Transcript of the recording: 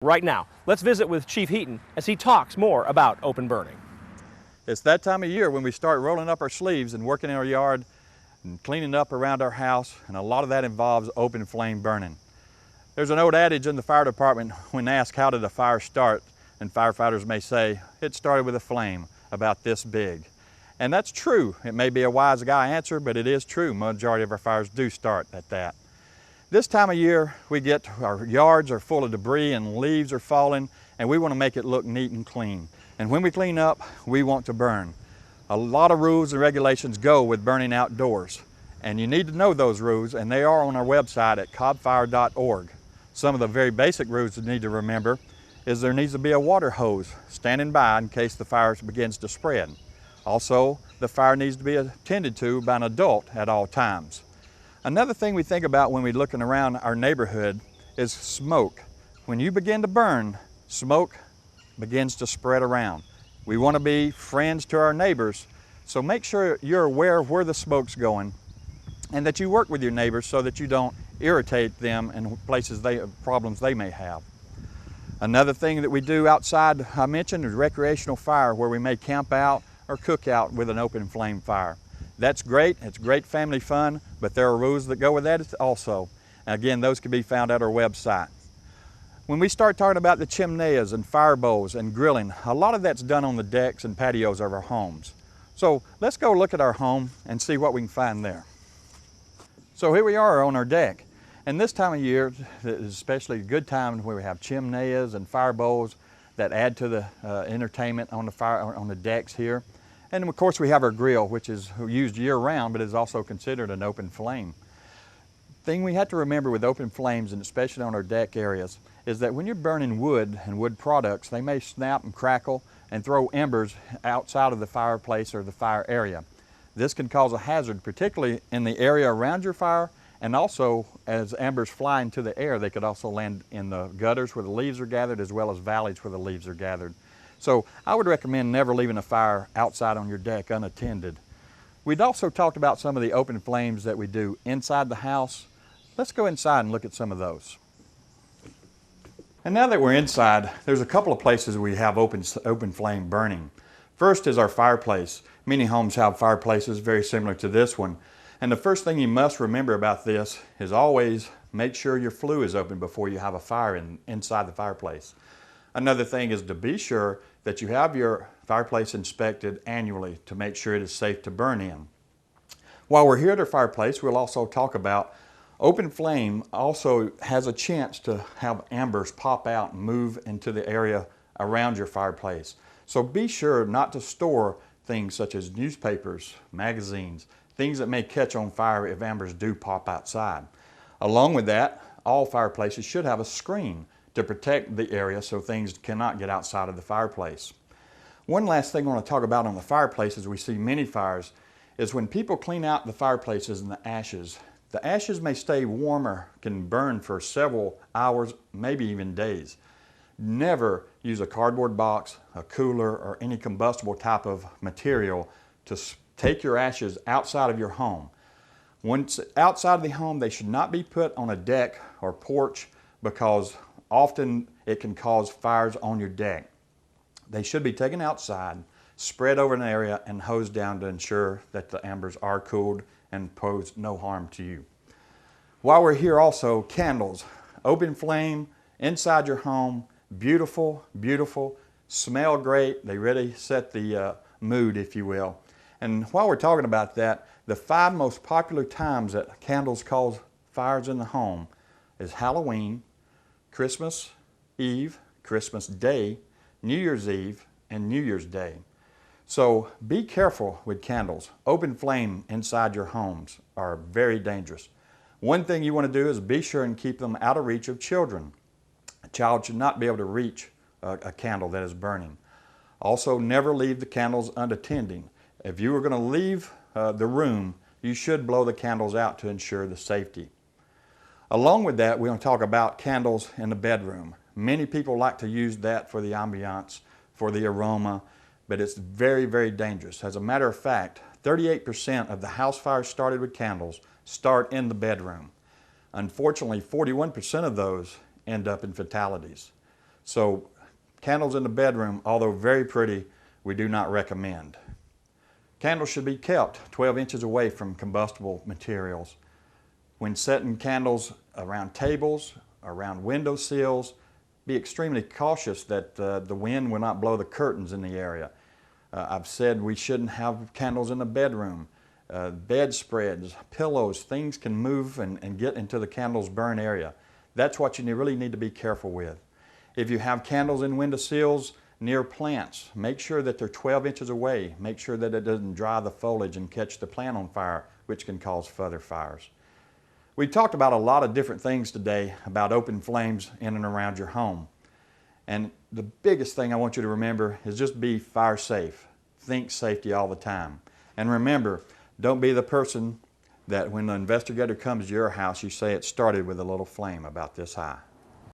Right now, let's visit with Chief Heaton as he talks more about open burning. It's that time of year when we start rolling up our sleeves and working in our yard and cleaning up around our house, and a lot of that involves open flame burning. There's an old adage in the fire department when asked how did a fire start, and firefighters may say, it started with a flame about this big. And that's true. It may be a wise guy answer, but it is true. Majority of our fires do start at that. This time of year, our yards are full of debris and leaves are falling, and we want to make it look neat and clean. And when we clean up, we want to burn. A lot of rules and regulations go with burning outdoors, and you need to know those rules, and they are on our website at cobbfire.org. Some of the very basic rules you need to remember is there needs to be a water hose standing by in case the fire begins to spread. Also, the fire needs to be attended to by an adult at all times. Another thing we think about when we're looking around our neighborhood is smoke. When you begin to burn, smoke begins to spread around. We want to be friends to our neighbors, so make sure you're aware of where the smoke's going and that you work with your neighbors so that you don't irritate them in problems they may have. Another thing that we do outside, I mentioned, is recreational fire, where we may camp out or cook out with an open flame fire. That's great, it's great family fun, but there are rules that go with that also. And again, those can be found at our website. When we start talking about the chimeneas and fire bowls and grilling, a lot of that's done on the decks and patios of our homes. So let's go look at our home and see what we can find there. So here we are on our deck. And this time of year is especially a good time where we have chimeneas and fire bowls that add to the entertainment on the decks here. And of course we have our grill, which is used year-round, but is also considered an open flame. Thing we have to remember with open flames, and especially on our deck areas, is that when you're burning wood and wood products, they may snap and crackle and throw embers outside of the fireplace or the fire area. This can cause a hazard, particularly in the area around your fire, and also as embers fly into the air, they could also land in the gutters where the leaves are gathered, as well as valleys where the leaves are gathered. So I would recommend never leaving a fire outside on your deck unattended. We'd also talked about some of the open flames that we do inside the house. Let's go inside and look at some of those. And now that we're inside, there's a couple of places we have open flame burning. First is our fireplace. Many homes have fireplaces very similar to this one. And the first thing you must remember about this is always make sure your flue is open before you have a fire inside the fireplace. Another thing is to be sure that you have your fireplace inspected annually to make sure it is safe to burn in. While we're here at our fireplace, we'll also talk about open flame also has a chance to have embers pop out and move into the area around your fireplace. So be sure not to store things such as newspapers, magazines, things that may catch on fire if embers do pop outside. Along with that, all fireplaces should have a screen to protect the area so things cannot get outside of the fireplace. One last thing I want to talk about on the fireplaces we see many fires is when people clean out the fireplaces and the ashes may stay warm or can burn for several hours, maybe even days. Never use a cardboard box, a cooler, or any combustible type of material to take your ashes outside of your home. Once outside of the home, they should not be put on a deck or porch because often it can cause fires on your deck. They should be taken outside, spread over an area, and hosed down to ensure that the embers are cooled and pose no harm to you. While we're here also, candles, open flame, inside your home, beautiful, beautiful, smell great. They really set the mood, if you will. And while we're talking about that, the 5 most popular times that candles cause fires in the home is Halloween, Christmas Eve, Christmas Day, New Year's Eve, and New Year's Day. So be careful with candles. Open flame inside your homes are very dangerous. One thing you want to do is be sure and keep them out of reach of children. A child should not be able to reach a candle that is burning. Also, never leave the candles unattended. If you are going to leave the room, you should blow the candles out to ensure the safety. Along with that, we're going to talk about candles in the bedroom. Many people like to use that for the ambiance, for the aroma, but it's very, very dangerous. As a matter of fact, 38% of the house fires started with candles start in the bedroom. Unfortunately, 41% of those end up in fatalities. So candles in the bedroom, although very pretty, we do not recommend. Candles should be kept 12 inches away from combustible materials. When setting candles around tables, around window sills, be extremely cautious that the wind will not blow the curtains in the area. I've said we shouldn't have candles in the bedroom. Bedspreads, pillows, things can move and get into the candle's burn area. That's what you really need to be careful with. If you have candles in window sills near plants, make sure that they're 12 inches away. Make sure that it doesn't dry the foliage and catch the plant on fire, which can cause further fires. We talked about a lot of different things today about open flames in and around your home. And the biggest thing I want you to remember is just be fire safe. Think safety all the time. And remember, don't be the person that when the investigator comes to your house, you say it started with a little flame about this high.